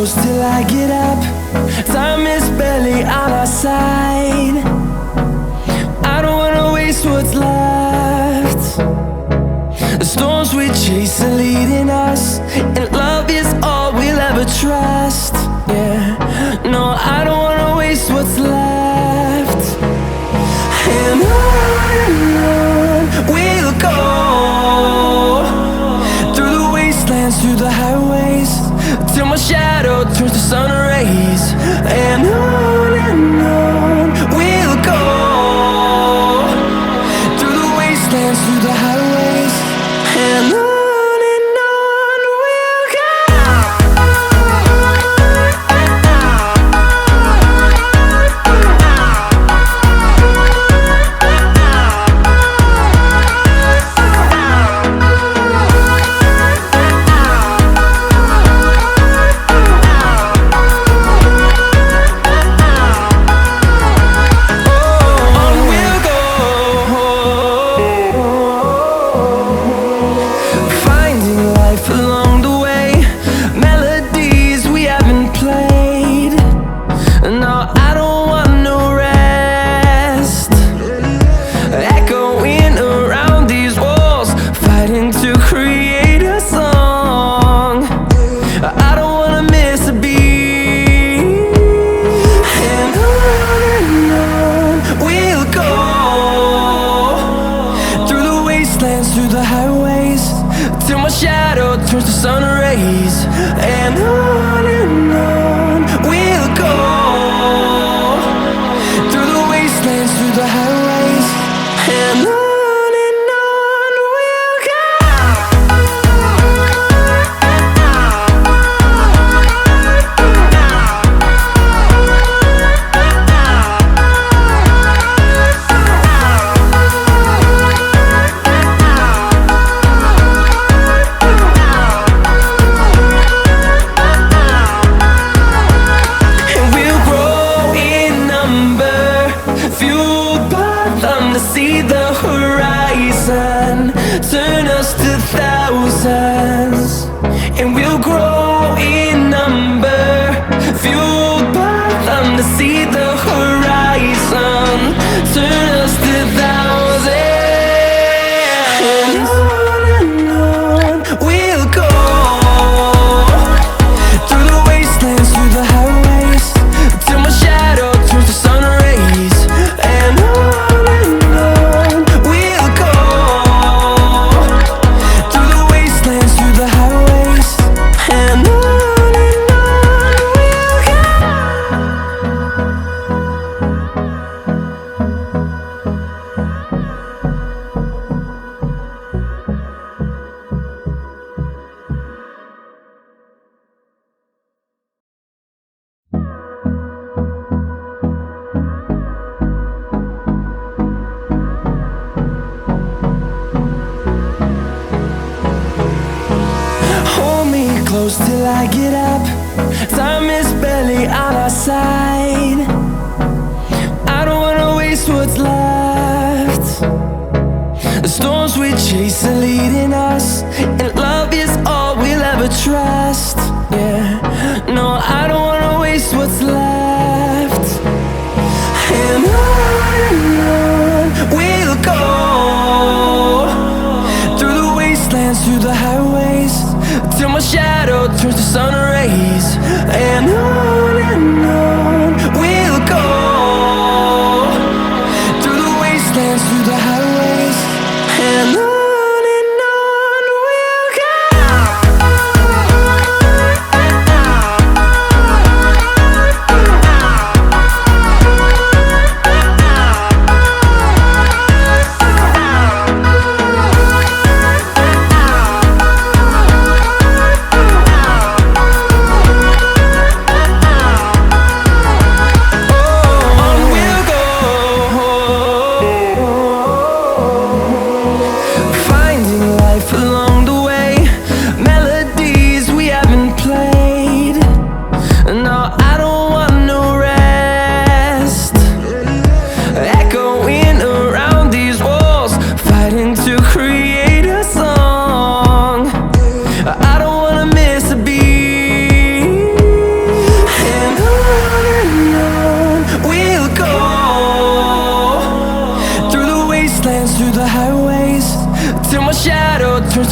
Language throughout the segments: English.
close till I get up. Time is barely on our side. I don't wanna waste what's left. The storms we chase are leading us, and love is all we'll ever trust. Yeah, no, I don't wanna waste what's left. And on we'll go, through the wastelands, through the highways, till my shadow turns to sun rays. And on we'll go, through the wastelands, through the highways, and on. Through the highways, till my shadow turns to sun rays. And on we'll go, through the wastelands, through the highways, and on. See the horizon turn us to thousands, and we'll grow in number, fueled by them to see the horizon turn us to thousands. And on we'll go, through the wastelands, through the highways, till my shadow turns to sun rays. And on close till I get up. Time is barely on our side. I don't wanna waste what's left. The storms we chase are leading us, and love is all we'll ever trust. Yeah, no, I don't wanna waste what's left. And on we'll go, through the wastelands, through the highways, till my shadow turns to sun rays. And on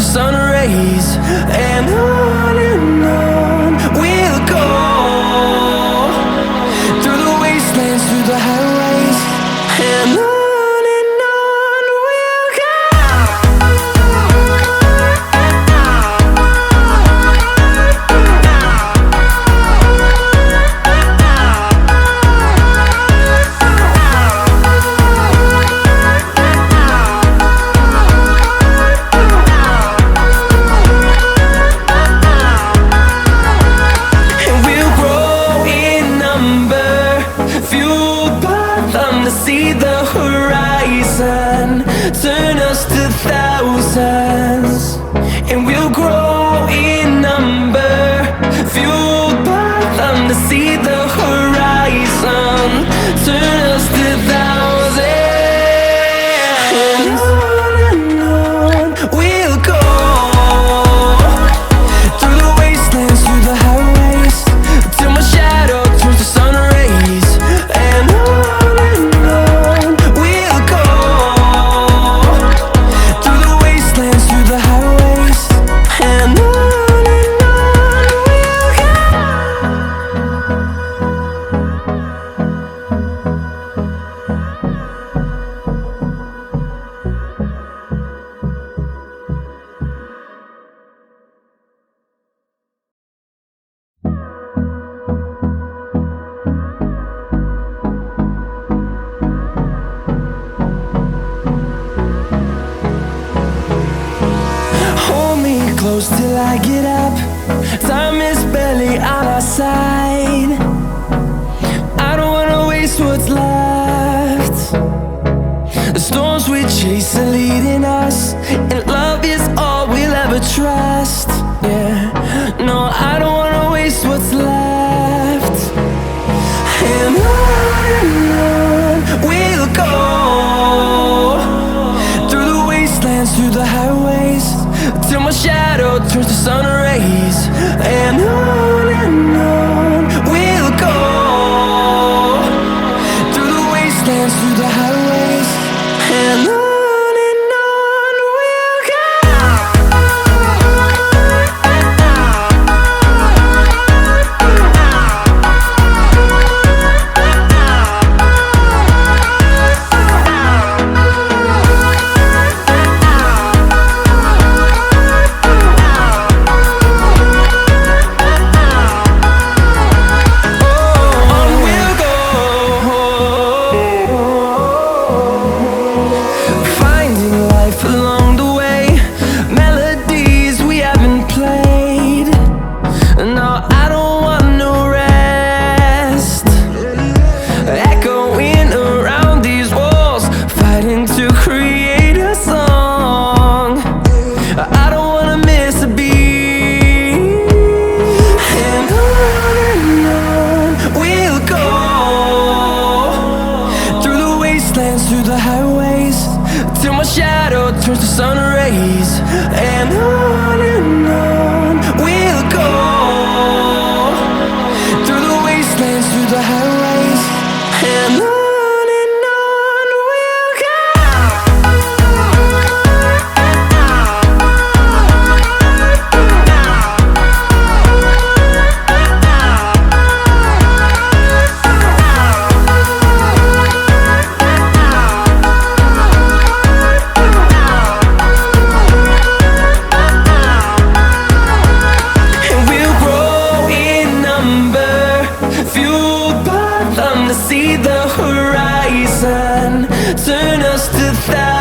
sun rays. And on we'll go, through the wastelands, through the highways. And on we'll go. See the horizon, turn us to thousands, and we'll grow in number, fueled by them. To see the horizon, turn us to thousands, and on we'll go, through the wastelands, through the highways, till my shadow turns to sun rays. And close till I get up. Time is barely on our side. I don't wanna waste what's left. The storms we chase are leading us, and love is all we'll ever trust. Yeah, no, I don't wanna waste what's left. And on we'll go, through the wastelands, through the highways, till my shadow turns to sun rays. And on we'll go, through the wastelands, through the highways. And on we'll go. Through the highways, till my shadow turns to sun rays. And on we'll go, through the wastelands, through the highways. And on we'll go. See the horizon, turn us to thousands.